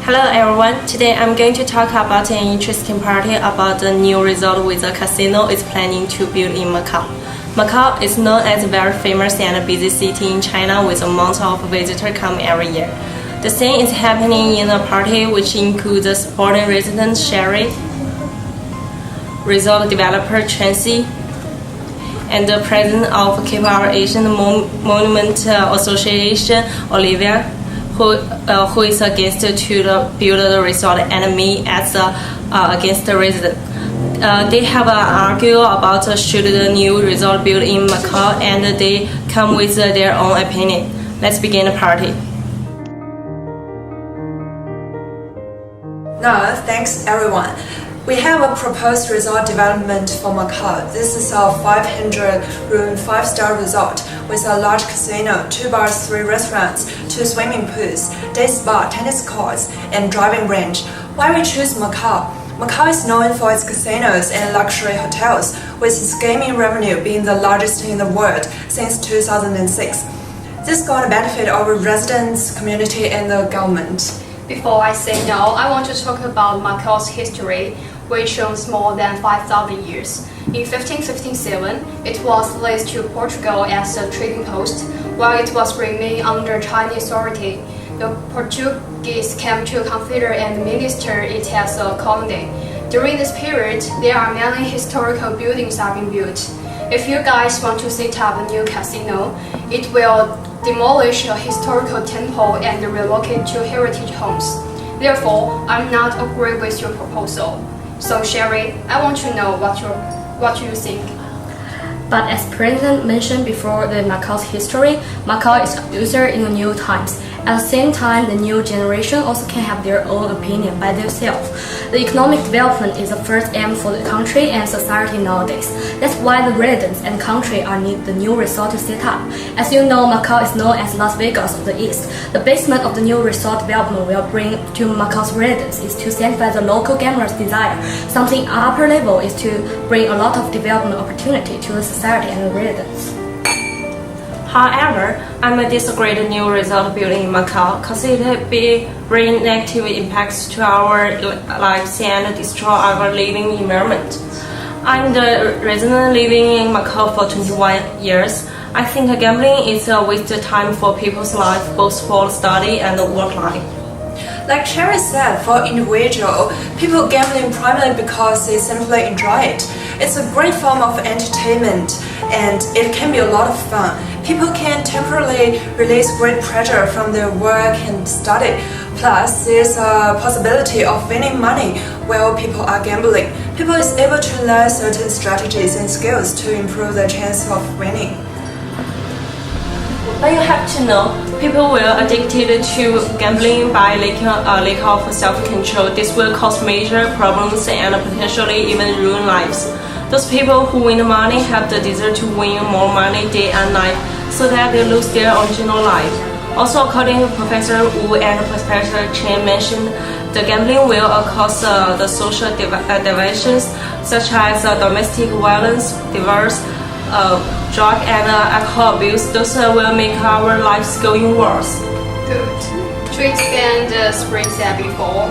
Hello everyone, today I'm going to talk about an interesting part about the new resort with the casino is planning to build in Macau. Macau is known as a very famous and busy city in China with amounts of visitors come every year. The scene is happening in a party which includes the supporting resident Sherry, resort developer Tracy, and the president of K-pop Asian Monument Association Olivia, who is against to build the resort and me as against the resident. They have argued about should the new resort build in Macau, and they come with their own opinion. Let's begin the party. Now, thanks everyone. We have a proposed resort development for Macau. This is a 500-room 5-star resort with a large casino, 2 bars, 3 restaurants, 2 swimming pools, day spa, tennis courts, and driving range. Why we choose Macau? Macau is known for its casinos and luxury hotels, with its gaming revenue being the largest in the world since 2006. This is going to benefit our residents, community, and the government. Before I say no, I want to talk about Macau's history, which runs more than 5,000 years. In 1557, it was leased to Portugal as a trading post, while it was remaining under Chinese authority. The Portuguese came to consider and administer it as a colony. During this period, there are many historical buildings are being built. If you guys want to set up a new casino, it will demolish a historical temple and relocate to heritage homes. Therefore, I'm not agree with your proposal. So Sherry, I want to know what you think. But as President mentioned before the Macau's history, Macau is a user in the new times. At the same time, the new generation also can have their own opinion by themselves. The economic development is the first aim for the country and society nowadays. That's why the residents and country are need the new resort to set up. As you know, Macau is known as Las Vegas of the East. The basement of the new resort development will bring to Macau's residents is to satisfy the local gamblers' desire. Something upper level is to bring a lot of development opportunity to the society and the residents. However, I disagree the new resort building in Macau because it bring negative impacts to our lives and destroy our living environment. I'm the resident living in Macau for 21 years. I think gambling is a waste of time for people's life, both for study and work life. Like Sherry said, for individual, people gambling primarily because they simply enjoy it. It's a great form of entertainment and it can be a lot of fun. People can temporarily release great pressure from their work and study. Plus, there's a possibility of winning money while people are gambling. People is able to learn certain strategies and skills to improve the chance of winning. But you have to know, people will addicted to gambling by lack of self-control. This will cause major problems and potentially even ruin lives. Those people who win money have the desire to win more money day and night, so that they lose their original life. Also, according to Professor Wu and Professor Chen mentioned, the gambling will cause the social divisions such as domestic violence, divorce, drug and alcohol abuse. Those will make our lives going worse. Good. To expand the spring said before,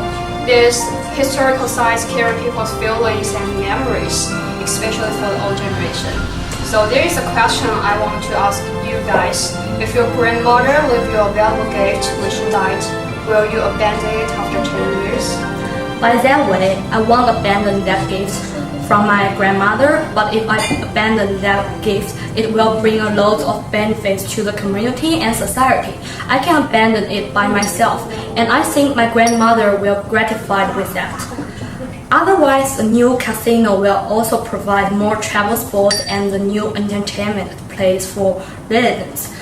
this historical sites carry people's feelings and memories, especially for the old generation. So there is a question I want to ask you guys. If your grandmother left you a valuable gift when she died, will you abandon it after 10 years? By that way, I won't abandon that gift from my grandmother, but if I abandon that gift, it will bring a lot of benefits to the community and society. I can abandon it by myself, and I think my grandmother will be gratified with that. Otherwise, the new casino will also provide more travel spots and the new entertainment place for residents.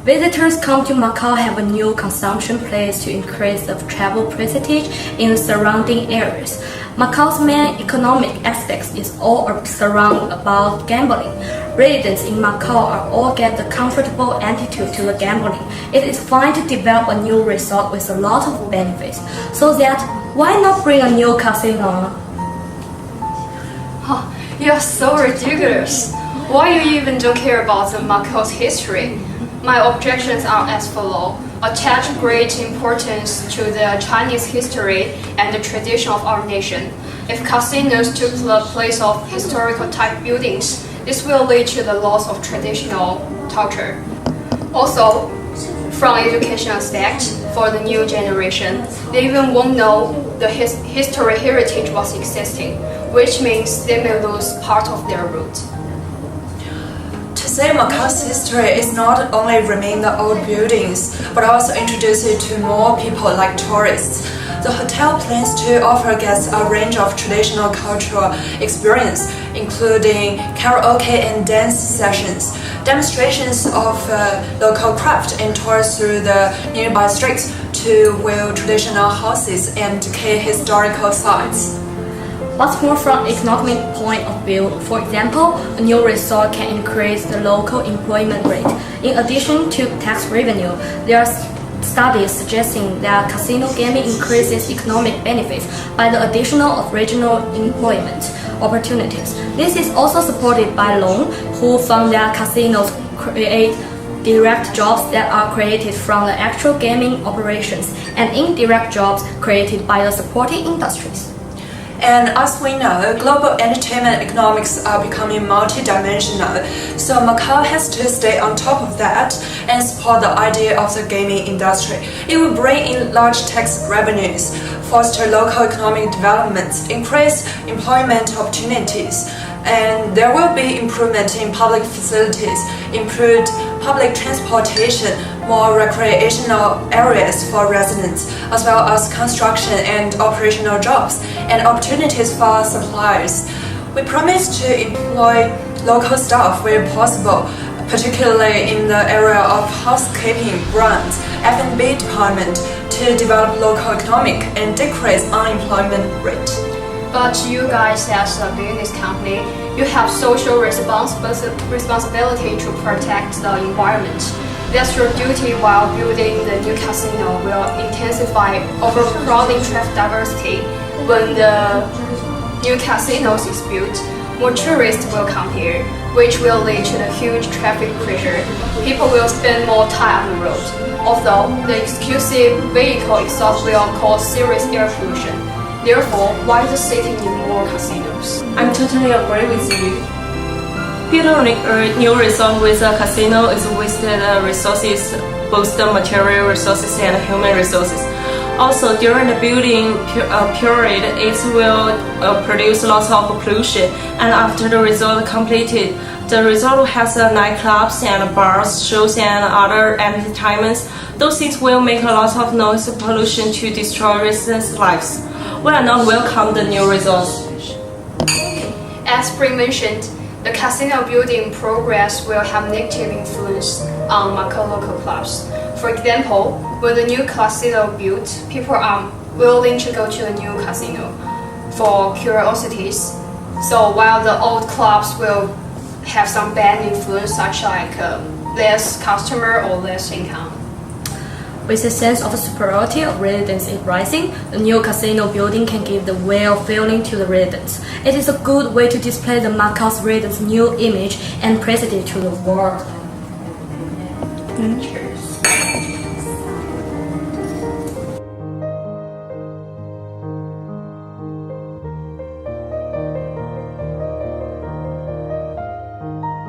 Visitors come to Macau have a new consumption place to increase the travel prestige in the surrounding areas. Macau's main economic aspects is all surrounded about gambling. Residents in Macau are all get the comfortable attitude to the gambling. It is fine to develop a new resort with a lot of benefits. So that why not bring a new casino? You are so ridiculous. Why you even don't care about the Macau's history? My objections are as follows. Attach great importance to the Chinese history and the tradition of our nation. If casinos took the place of historical type buildings, this will lead to the loss of traditional culture. Also, from education aspect, for the new generation, they even won't know the history heritage was existing, which means they may lose part of their root. To say Macau's history is not only remain the old buildings, but also introduce it to more people like tourists. The hotel plans to offer guests a range of traditional cultural experience, including karaoke and dance sessions, demonstrations of local craft, and tours through the nearby streets to view traditional houses and key historical sites. What's more from economic point of view, for example, a new resort can increase the local employment rate. In addition to tax revenue, there are studies suggesting that casino gaming increases economic benefits by the additional of regional employment opportunities. This is also supported by Long, who found that casinos create direct jobs that are created from the actual gaming operations and indirect jobs created by the supporting industries. And as we know, global entertainment economics are becoming multidimensional, so Macau has to stay on top of that and support the idea of the gaming industry. It will bring in large tax revenues, foster local economic development, increase employment opportunities, and there will be improvement in public facilities, improved public transportation, more recreational areas for residents, as well as construction and operational jobs, and opportunities for suppliers. We promise to employ local staff where possible, particularly in the area of housekeeping, brands, F&B department, to develop local economic and decrease unemployment rate. But you guys, as a business company, you have social responsibility to protect the environment. That's your duty while building the new casino will intensify overcrowding traffic diversity. When the new casinos is built, more tourists will come here, which will lead to the huge traffic pressure. People will spend more time on the road. Although the exclusive vehicle exhaust will cause serious air pollution. Therefore, why the city need more casinos? I'm totally agree with you. Building a new resort with a casino is wasted resources, both the material resources and human resources. Also, during the building period, it will produce lots of pollution. And after the resort completed, the resort has nightclubs and bars, shows and other entertainments. Those things will make a lot of noise pollution to destroy residents' lives. We are not welcome the new resorts. As pre-mentioned, the casino building progress will have negative influence on Macau local clubs. For example, when the new casino built, people are willing to go to a new casino for curiosities. So while the old clubs will have some bad influence, such like less customer or less income. With a sense of superiority of residents is rising, the new casino building can give the well feeling to the residents. It is a good way to display the Macau's residents' new image and present it to the world. Cheers.